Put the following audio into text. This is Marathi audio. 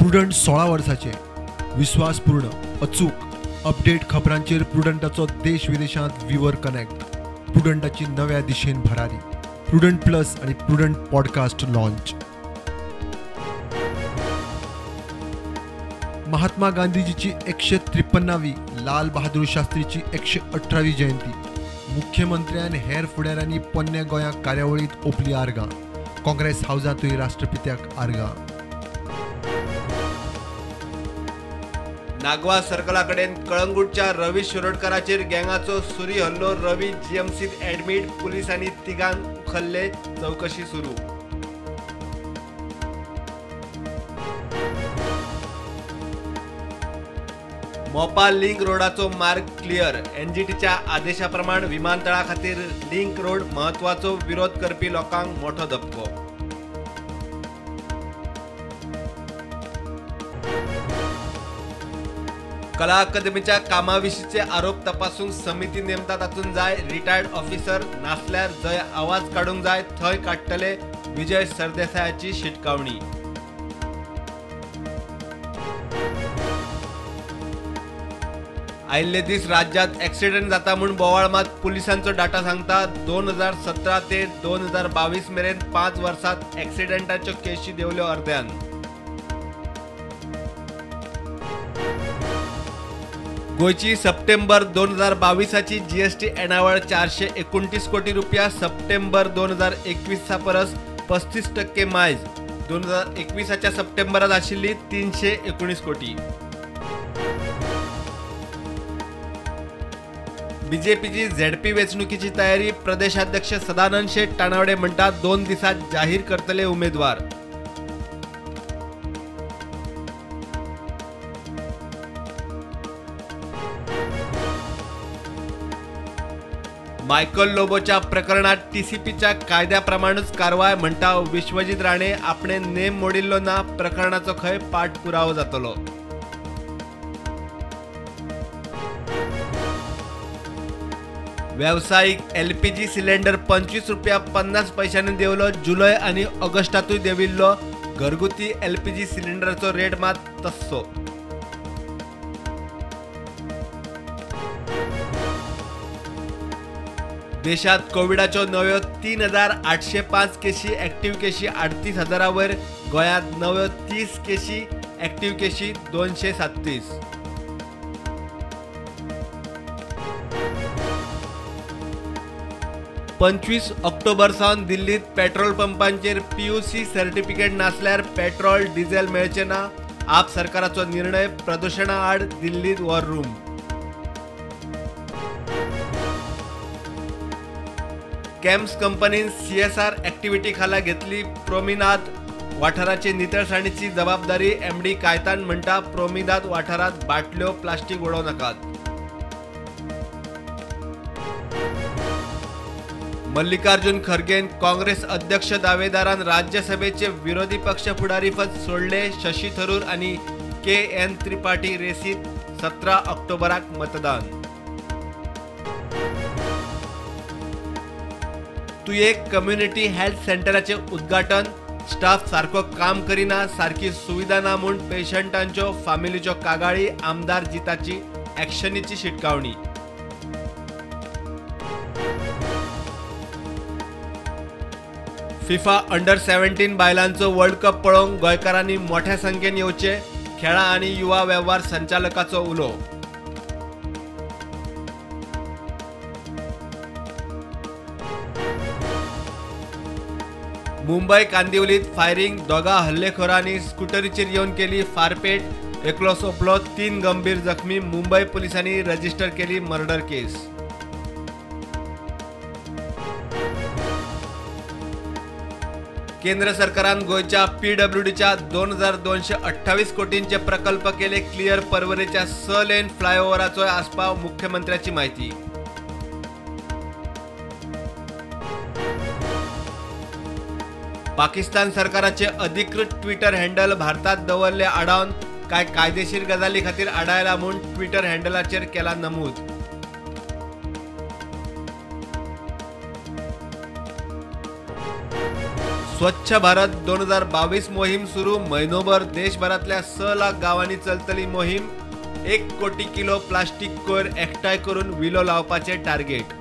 प्रुडंट 16 वर्साचे विश्वासपूर्ण अचूक अपडेट खबरांचेर प्रुडंटाचो देश विदेशांत व्ह्यूअर कनेक्ट प्रुडंटाची नव्या दिशेन भरारी प्रुडंट प्लस आणि prudent podcast launch. Mahatma गांधीजीची 153वी Lal Bahadur शास्त्रीची 118वी जयंती मुख्यमंत्र्यान हेर फुडाऱ्यांनी पोन्ने गोंयाक कार्यावळीत ओपली आर्गां काँग्रेस हावजांतूय राष्ट्रपित्याक आर्गां। नागवा सर्कला कडेन कळंगूटच्या रवी शिरोडकराचेर गँगाचो सुरी हल्लो रवी जीएमसीत ॲडमीट पुलिसांनी तिगांक उखल्ले चौकशी सुरू। मोपा लिंक रोडाचो मार्ग क्लियर एनजीटीच्या आदेशाप्रमाण विमानतळा खातीर लिंक रोड महत्वाचो विरोध करपी लोकांक मोठो धपको। कला अकादमीच्या कामाविशींचे आरोप तपासूंक समिती नेमता तातूंत जाय रिटायर्ड ऑफिसर नासल्यार जंय आवाज काडूंक जाय थंय काडटले विजय सरदेसायाची शिटकावणी। आयिल्ले दीस राज्यांत ॲक्सिडेंट जाता म्हूण बोवाळ मात पुलिसांचो डाटा सांगता 2017 ते 2022 मेरेन 5 वर्सांत ॲक्सिडेंटाच्यो केसी देंवल्यो अर्द्यान। गोयची सप्टेंबर 2022ची जीएसटी येणावळ 429 कोटी रुपया सप्टेंबर 2021 परस 35% मायज 2021च्या सप्टेंबरात आशिल्ली 319 कोटी। बीजेपीची झेडपी वेंचणुकीची तयारी प्रदेशाध्यक्ष सदानंद शेट टाणावडे म्हणतात 2 दिसात जाहीर करतले उमेदवार। मायकल लोबोच्या प्रकरणात टीसीपीच्या कायद्याप्रमाणेच कारवाय म्हणटा विश्वजीत राणे आपणे नेम मोडिल्लो ना प्रकरणाचो खंय पाठपुरावो जातलो। व्यावसायिक एलपीजी सिलेंडर 25 रुपया 50 पैशांनी देवलो जुलै आणि ऑगस्टातूय देविल्लो घरगुती एलपीजी सिलेंडराचो रेट मात तस्सो। देशात कोविडाच्यो नव्यो 3805 केशी ॲक्टिव्ह केशी 38,000 वयर गोंयांत नव्यो 30 केशी ॲक्टिव्ह केशी 237। पंचवीस ऑक्टोबर सावन दिल्लीत पेट्रोल पंपांचेर पीयूसी सर्टिफिकेट नासल्यार पेट्रोल डिझेल मेळचे ना आप सरकाराचो निर्णय प्रदूषणा आड दिल्लीत वॉर रूम। कॅम्प्स कंपनीन सीएसआर ॲक्टिव्हिटी खाला घेतली प्रोमिनाद वाठाराची नितळसाणीची जबाबदारी एमडी कायतान म्हणटा प्रोमिनाद वाठारात बाटल्यो प्लास्टिक उडोव नाकात। मल्लिकार्जुन खरगेन काँग्रेस अध्यक्ष दावेदारान राज्यसभेचे विरोधी पक्ष फुडारी पद सोडले शशी थरूर आणि KN त्रिपाठी रेसीत 17 ऑक्टोबराक मतदान। तुयेक कम्युनिटी हेल्थ सेंटराचे उद्घाटन स्टाफ सारको काम करिना सारकी सुविधा ना म्हूण पेशंटांच्यो फामिलीच्यो कागाळी आमदार जिताची ॲक्शनीची शिटकावणी। फिफा अंडर 17 बायलांचो वर्ल्ड कप पळोवंक गोंयकारांनी मोठ्या संख्येन येवचे खेळा आणि युवा वेव्हार संचालकाचो उलो। मुंबई कांदिवलीत फायरिंग दोघा हल्लेखोरांनी स्कूटरीचेर येवन केली फारपेट एकलो सोंपलो 3 गंभीर जखमी मुंबई पोलिसांनी रजिस्टर केली मर्डर केस। केंद्र सरकारान गोयच्या पीडब्ल्यूडीच्या 2228 कोटींचे प्रकल्प केले क्लियर परवरेच्या 6 लेन फ्लायओव्हराचो आस्पाव मुख्यमंत्र्याची माहिती। पाकिस्तान सरकाराचे अधिकृत ट्विटर हँडल भारतात दवरले आडावन काय कायदेशीर गजाली खातीर आडायला म्हूण ट्विटर हँडलाचेर केला नमूद। स्वच्छ भारत 2022 मोहीम सुरू. महिनोभर देशभरातल्या 6 लाख गावांनी चलतली मोहीम. 1 कोटी किलो प्लास्टिक कोयर एकठांय करून विलो लावपाचे टार्गेट.